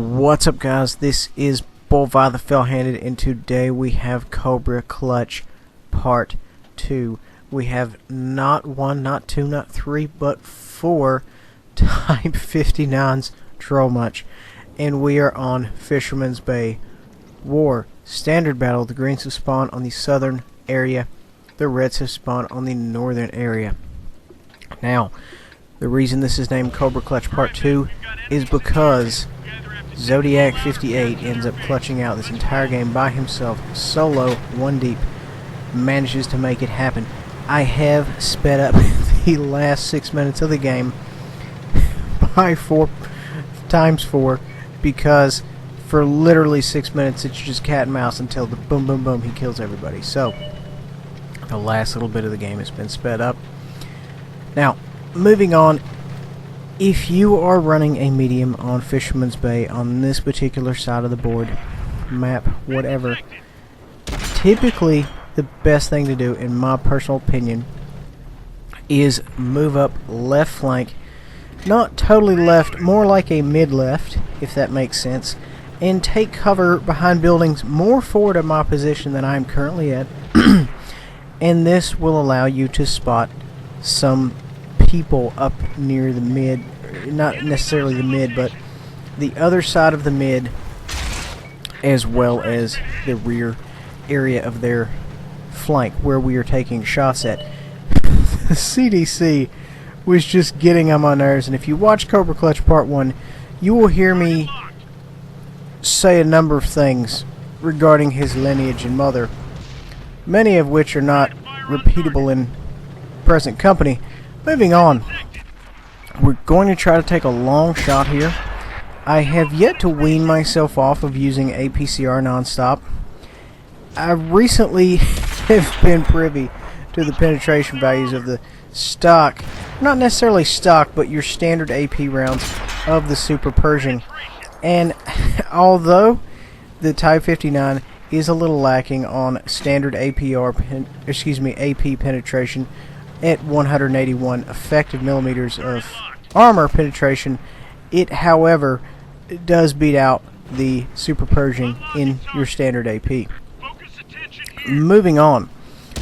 What's up, guys? This is Bullvi the Fell-Handed, and today we have Cobra Clutch Part 2. We have not one, not two, not three, but four Type 59s troll much, and we are on Fisherman's Bay War. Standard battle. The greens have spawned on the southern area. The reds have spawned on the northern area. Now, the reason this is named Cobra Clutch Part 2 is because Zodiac 58 ends up clutching out this entire game by himself, solo, one deep, manages to make it happen. I have sped up the last 6 minutes of the game by 4 times 4 because for literally 6 minutes it's just cat and mouse until the boom boom boom he kills everybody. So the last little bit of the game has been sped up. Now, moving on. If you are running a medium on Fisherman's Bay on this particular side of the board, map, whatever, typically the best thing to do, in my personal opinion, is move up left flank, not totally left, more like a mid-left, if that makes sense, and take cover behind buildings more forward of my position than I am currently at, and this will allow you to spot some people up near the mid, not necessarily the mid, but the other side of the mid, as well as the rear area of their flank where we are taking shots at. The CDC was just getting on my nerves, and if you watch Cobra Clutch Part 1, you will hear me say a number of things regarding his lineage and mother, many of which are not repeatable in present company. Moving on, we're going to try to take a long shot here. I have yet to wean myself off of using APCR nonstop. I recently have been privy to the penetration values of the stock, not necessarily stock, but your standard AP rounds of the Super Pershing. And although the Type 59 is a little lacking on standard AP penetration, at 181 effective millimeters of armor penetration, it, however, does beat out the Super Pershing in your standard AP. Moving on,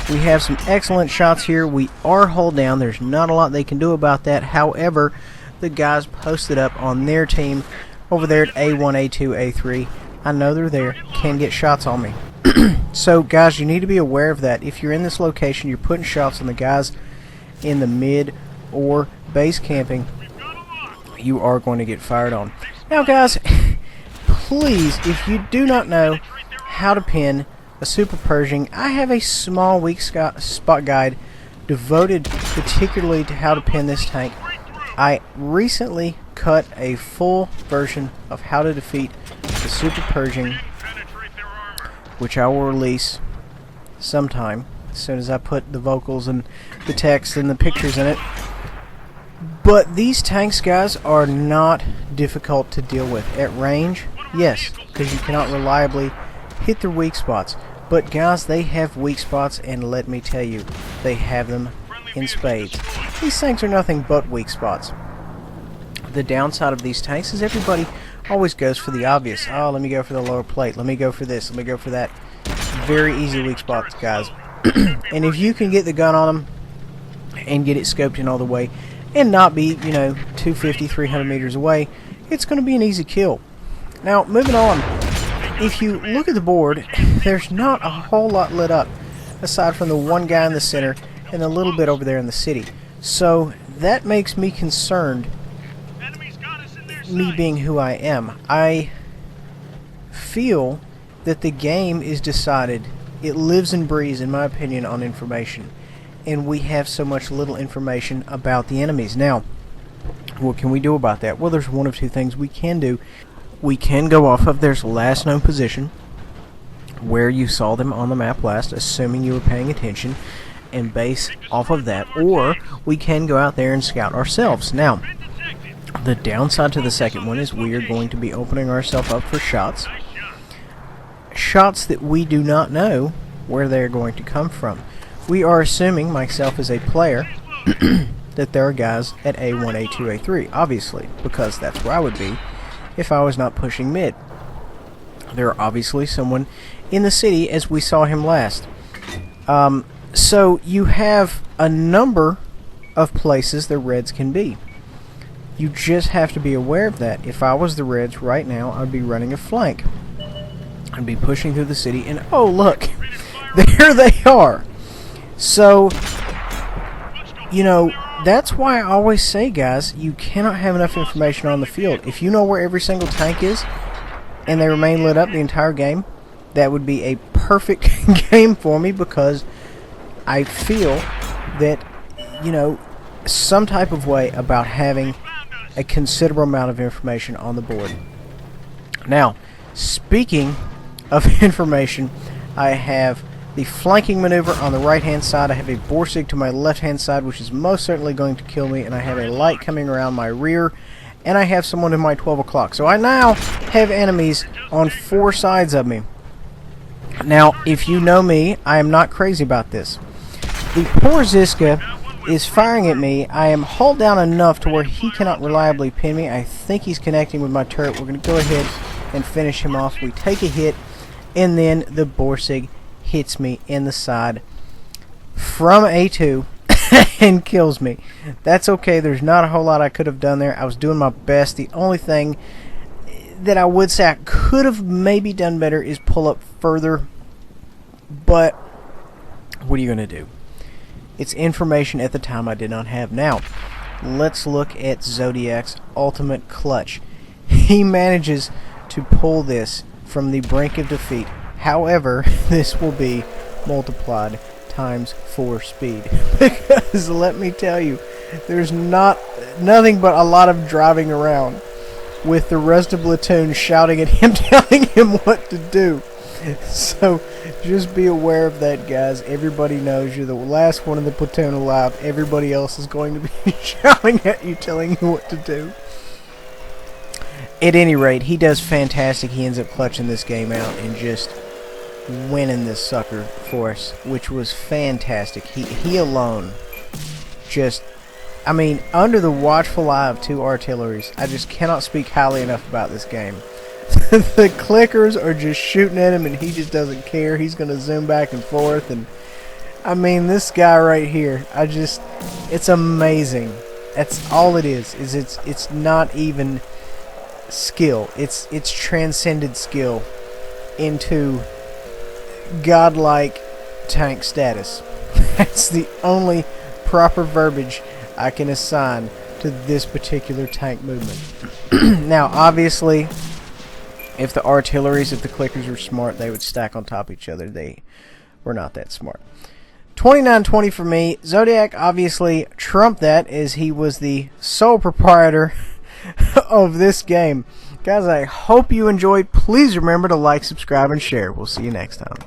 we have some excellent shots here. We are hull down. There's not a lot they can do about that. However, the guys posted up on their team over there at A1, A2, A3. I know they're there, can get shots on me. So, guys, you need to be aware of that. If you're in this location, you're putting shots on the guys in the mid or base camping, you are going to get fired on. Now, guys, please, if you do not know how to pin a Super Pershing, I have a small weak spot guide devoted particularly to how to pin this tank. I recently cut a full version of how to defeat the Super Pershing, which I will release sometime as soon as I put the vocals and the text and the pictures in it. But these tanks, guys, are not difficult to deal with. At range, yes, because you cannot reliably hit their weak spots. But guys, they have weak spots, and let me tell you, they have them in spades. These tanks are nothing but weak spots. The downside of these tanks is everybody always goes for the obvious. Oh, let me go for the lower plate. Let me go for this. Let me go for that. Very easy weak spots, guys. And if you can get the gun on them and get it scoped in all the way and not be, 250, 300 meters away, it's going to be an easy kill. Now, moving on, if you look at the board, there's not a whole lot lit up aside from the one guy in the center and a little bit over there in the city. So that makes me concerned, me being who I am. I feel that the game is decided. It lives and breathes, in my opinion, on information. And we have so much little information about the enemies. Now, what can we do about that? Well, there's one of two things we can do. We can go off of their last known position, where you saw them on the map last, assuming you were paying attention, and base off of that. Or we can go out there and scout ourselves. Now, the downside to the second one is we are going to be opening ourselves up for shots. Shots that we do not know where they're going to come from. We are assuming, myself as a player, that there are guys at A1, A2, A3, obviously, because that's where I would be if I was not pushing mid. There are obviously someone in the city as we saw him last. So you have a number of places the Reds can be. You just have to be aware of that. If I was the Reds right now, I'd be running a flank. I'd be pushing through the city, and oh look, there they are. So, you know, that's why I always say, guys, you cannot have enough information on the field. If you know where every single tank is, and they remain lit up the entire game, that would be a perfect game for me, because I feel that, you know, some type of way about having a considerable amount of information on the board. Now, speaking of information, I have the flanking maneuver on the right hand side. I have a Borsig to my left hand side, which is most certainly going to kill me, and I have a light coming around my rear, and I have someone in my 12 o'clock. So I now have enemies on 4 sides of me. Now, if you know me, I am not crazy about this. The poor Ziska is firing at me. I am hulled down enough to where he cannot reliably pin me. I think he's connecting with my turret. We're going to go ahead and finish him off. We take a hit, and then the Borsig hits me in the side from A2 and kills me. That's okay. There's not a whole lot I could have done there. I was doing my best. The only thing that I would say I could have maybe done better is pull up further, but what are you going to do? It's information at the time I did not have. Now, let's look at Zodiac's ultimate clutch. He manages to pull this from the brink of defeat. However, this will be multiplied times 4 speed. Because let me tell you, there's nothing but a lot of driving around with the rest of the platoon shouting at him, telling him what to do. So just be aware of that, guys. Everybody knows you're the last one in the platoon alive. Everybody else is going to be shouting at you, telling you what to do. At any rate, he does fantastic. He ends up clutching this game out and just winning this sucker for us, which was fantastic. He alone just, I mean, under the watchful eye of 2 artilleries, I just cannot speak highly enough about this game. The clickers are just shooting at him, and he just doesn't care. He's going to zoom back and forth, and I mean, this guy right here, it's amazing. That's all it is it's not even skill. It's transcended skill into godlike tank status. That's the only proper verbiage I can assign to this particular tank movement. Now, obviously, if the clickers were smart, they would stack on top of each other. They were not that smart. 29-20 for me. Zodiac obviously trumped that, as he was the sole proprietor of this game. Guys, I hope you enjoyed. Please remember to like, subscribe, and share. We'll see you next time.